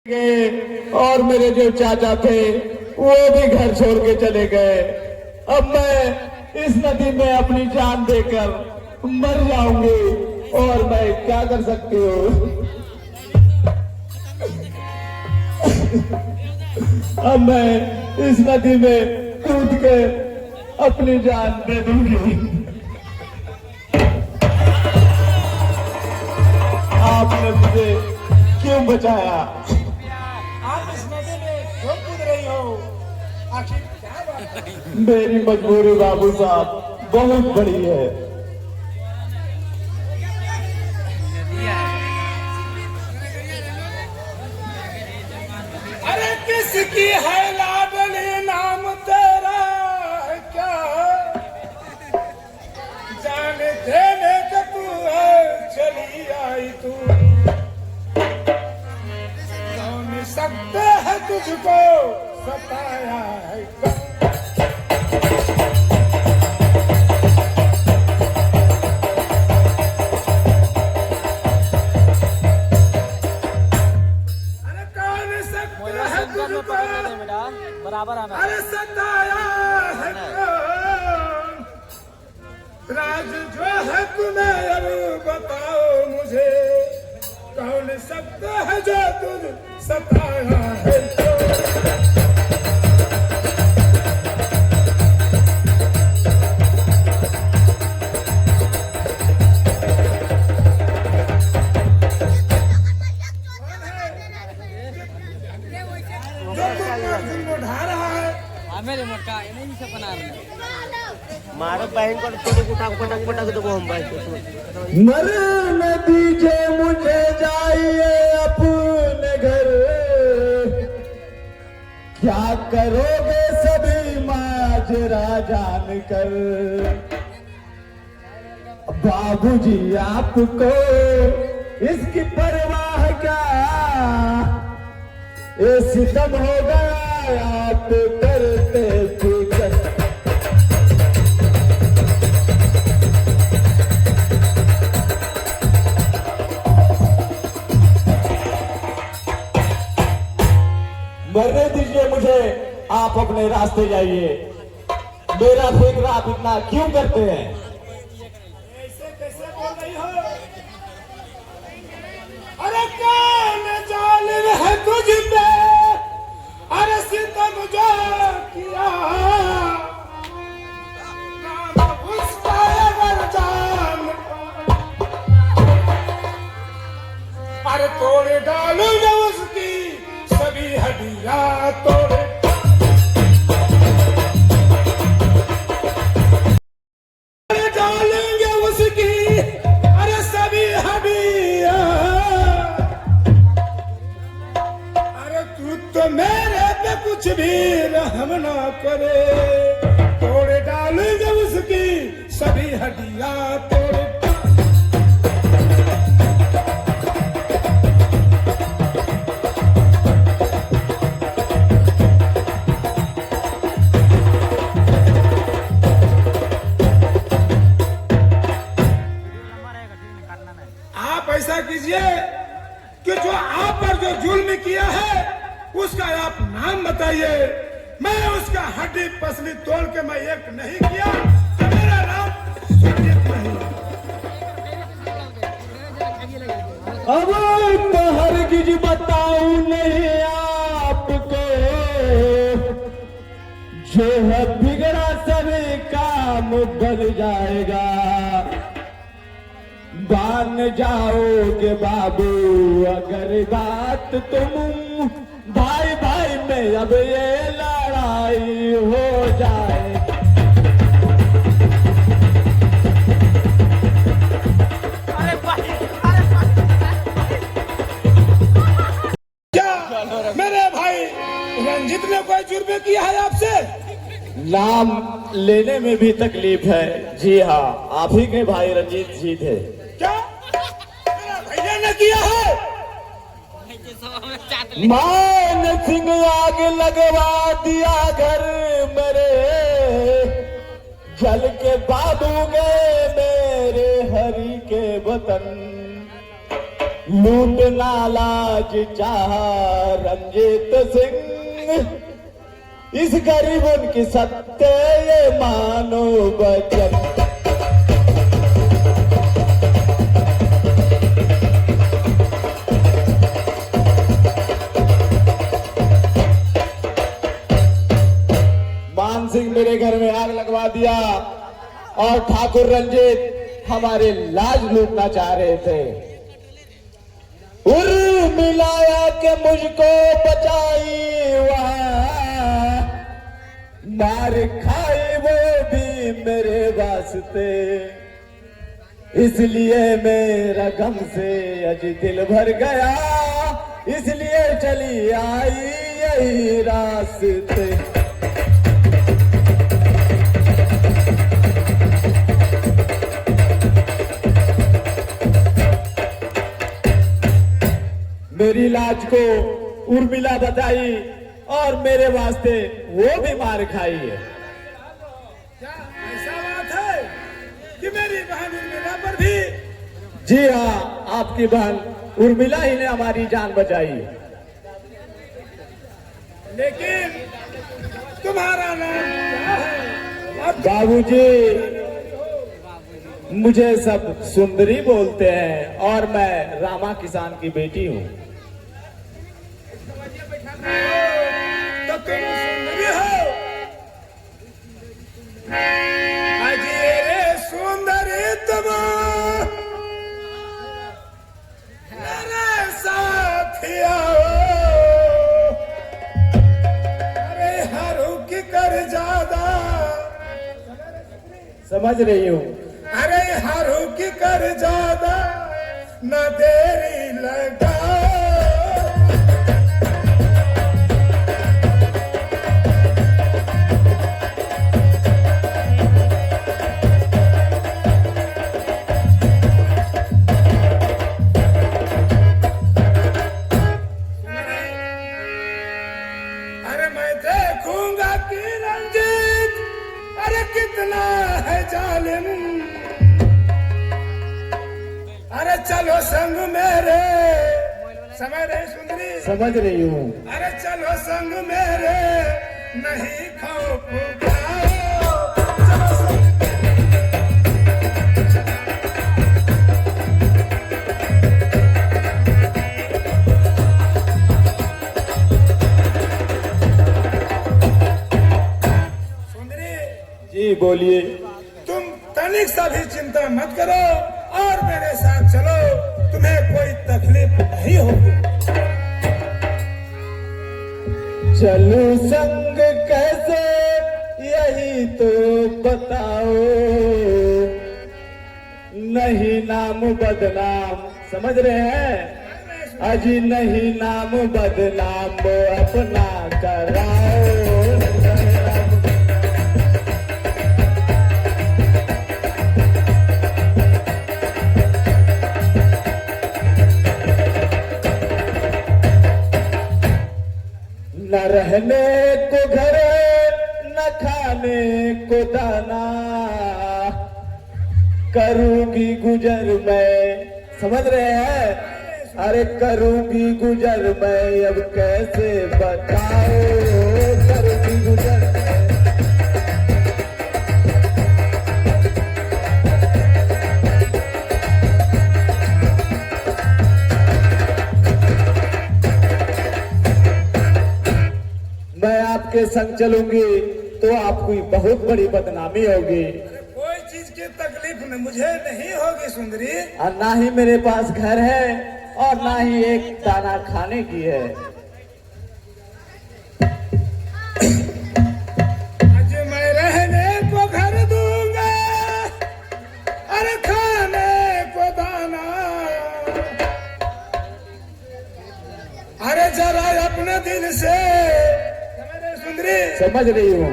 और मेरे जो चाचा थे वो भी घर छोड़ के चले गए। अब मैं इस नदी में अपनी जान देकर मर जाऊंगी और मैं क्या कर सकती हूँ। अब मैं इस नदी में कूद के अपनी जान दे दूंगी। आपने मुझे क्यों बचाया? आप इस नदी में क्यों कूद रही हो? आखिर क्या बात है? मेरी मजबूरी बाबू साहब बहुत बड़ी है। अरे किसकी है लाडली, नाम तेरा है क्या? जान देने का तू है, चली आई तू। कौन सकते है तुझको सताया है क्या? बराबर आना। अरे सताया है कौन? राज जो है तुम्हें अब बताओ मुझे, कौन सकता है जो तुझ सताया है मारो बहन को पटक दो हम मर न दीजिए मुझे, जाइए अपने घर। क्या करोगे सभी माजरा जानकर? बाबूजी आपको इसकी परवाह क्या? ये सितम हो गया आप करते फिकर। मरने दीजिए मुझे, आप अपने रास्ते जाइए। मेरा फिक्र आप इतना क्यों करते हैं? ऐसे कैसे बोल रही हो? अरे कौन जालिम है तुझ पे? अरे सितम जो किया, नाम उसका अगर जान, अरे तोड़ डालूंगा उसकी सभी हड्डियां तोड़। अरे डालेंगे उसकी अरे सभी हड्डियां। अरे तू तो मेरे पे कुछ भी रहम ना करे, तोड़ डालेंगे उसकी सभी हड्डियां तोड़। ऐसा कीजिए कि जो आप पर जो जुल्म किया है उसका आप नाम बताइए। मैं उसका हड्डी पसली तोड़ के मैं एक नहीं किया तो मेरा नाम सुरजीत नहीं। अब तो हरगिज बताऊं नहीं आपको, जो है बिगड़ा सभी काम बन जाएगा। मान जाओगे बाबू अगर बात तुम, भाई भाई में अब ये लड़ाई हो जाए। क्या मेरे भाई रंजित ने कोई जुर्म किया है आपसे? नाम लेने में भी तकलीफ है। जी हाँ, आप ही के भाई रंजीत जी थे। क्या मेरा भैया ने किया है? मान सिंह आग लगवा दिया घर मेरे, जल के बाबू गए मेरे हरि के वतन। लूट लालाज चाह रंजीत सिंह, इस गरीब उनकी सत्य ये मानो वचन। मान सिंह मेरे घर में आग लगवा दिया और ठाकुर रंजीत हमारे लाज लूटना चाह रहे थे। मिलाया के मुझको बचाई वहां, मार खाई वो भी मेरे वास्ते, इसलिए मेरा गम से अज दिल भर गया, इसलिए चली आई यही रास्ते। मेरी लाज को उर्मिला बचाई और मेरे वास्ते वो भी मार खाई है। क्या ऐसा बात है कि मेरी बहन उर्मिला पर भी? जी हाँ, आपकी बहन उर्मिला ही ने हमारी जान बचाई। लेकिन तुम्हारा नाम क्या है? बाबूजी, मुझे सब सुंदरी बोलते हैं और मैं रामा किसान की बेटी हूँ। तो तुम सुंदरी हो? अजी रे सुंदरी तुम मेरे साथिया हो। अरे हरू की कर ज्यादा समझ रही हूँ। अरे हरू की कर ज्यादा न देरी लगा। अरे मैं देखूंगा कि रंजीत अरे कितना है जालिम। अरे चलो संग मेरे, समझ रहे सुंदरी? समझ रही हूँ। अरे चलो संग मेरे, नहीं खौफ खाओ। चलो संग सुंदरी जी बोलिए। तुम तनिक सा भी चिंता मत करो और मेरे साथ चलो, तुम्हें कोई तकलीफ नहीं होगी। चलू संग कैसे यही तो बताओ, नहीं नाम बदनाम, समझ रहे हैं? अजी नहीं नाम बदनाम अपना कराओ। न रहने को घर न खाने को दाना, करूंगी गुजर मैं, समझ रहे हैं? अरे करूंगी गुजर मैं, अब कैसे बताओ, करूंगी गुजर मैं आपके संग चलूंगी तो आपकी बहुत बड़ी बदनामी होगी। कोई चीज की तकलीफ न मुझे नहीं होगी सुंदरी। और ना ही मेरे पास घर है और ना ही एक दाना खाने की है। आज मैं रहने को घर दूंगा, अरे खाने को दाना। अरे जरा अपने दिल से, सुंदरी समझ रही हूँ।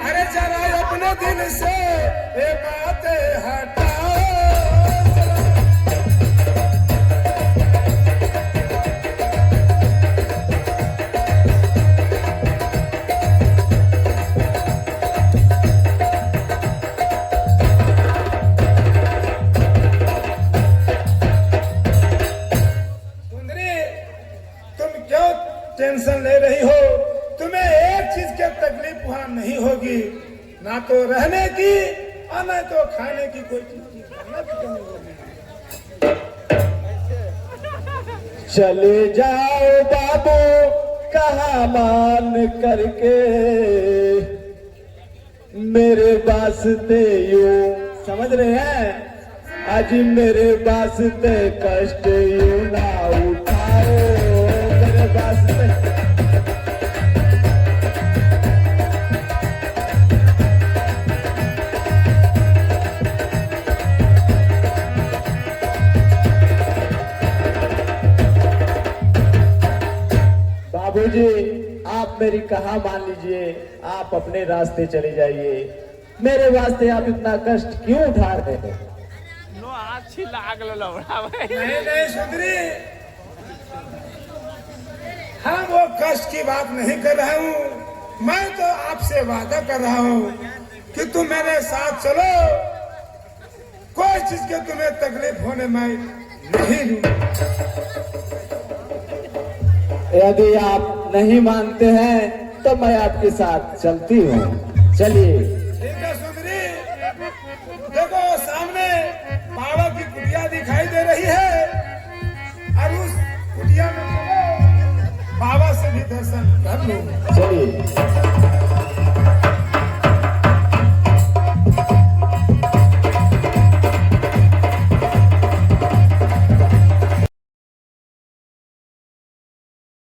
अरे जरा अपने दिल से ये बातें हटाओ। सुंदरी तुम क्यों टेंशन ले रही हो, तुम्हें एक चीज की तकलीफ वहां नहीं होगी, ना तो रहने की और ना तो खाने की कोई चीज की कमी होगी। चले जाओ बाबू कहा मान करके, मेरे वास्ते यूं समझ रहे हैं, आज मेरे वास्ते कष्ट यूं ना उठाओ, मेरे वास्ते। बाबूजी आप मेरी कहा मान लीजिए, आप अपने रास्ते चले जाइए, मेरे वास्ते आप इतना कष्ट क्यों उठा रहे हैं? नहीं नहीं सुंदरी, हाँ वो कष्ट की बात नहीं कर रहा हूँ, मैं तो आपसे वादा कर रहा हूँ कि तुम मेरे साथ चलो, कोई चीज के तुम्हें तकलीफ होने मैं नहीं दूंगा। यदि आप नहीं मानते हैं तो मैं आपके साथ चलती हूँ, चलिए। ठीक है सुंदरी, देखो सामने बाबा की कुटिया दिखाई दे रही है, और उस कुटिया में बाबा से भी दर्शन कर लो। चलिए।